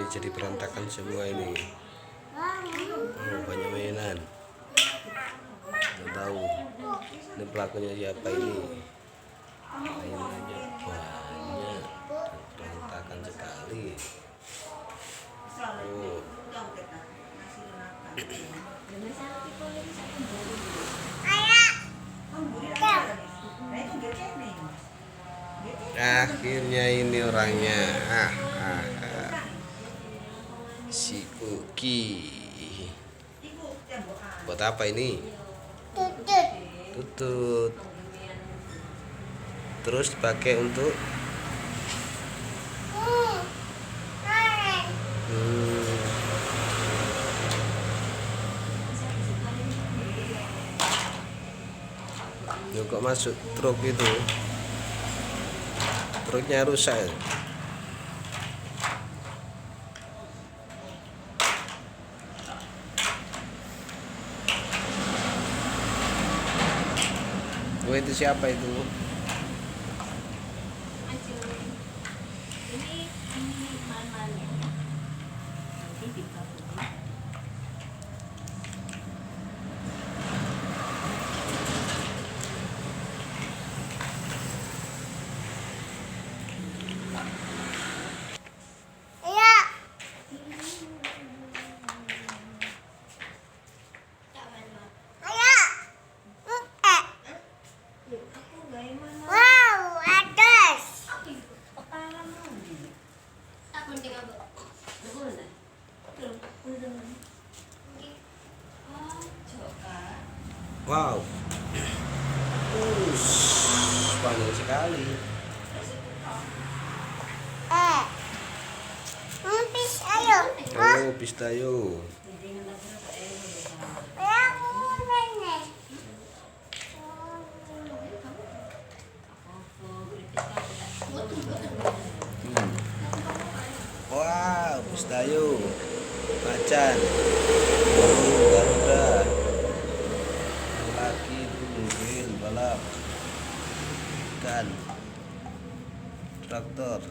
jadi berantakan semua ini. Oh, banyak mainan. Nggak tahu ini pelakunya siapa ini. Mainannya banyak, berantakan sekali. Oh. Akhirnya ini orangnya. Si Uki. Buat apa ini? Tutut. Terus dipakai untuk kok masuk truk itu, truknya rusak. Oh, itu siapa itu? Wow, panjang sekali. Oh, pistayo. Wow, pistayo, macan, garuda, laki tungguin balap, ikan, traktor.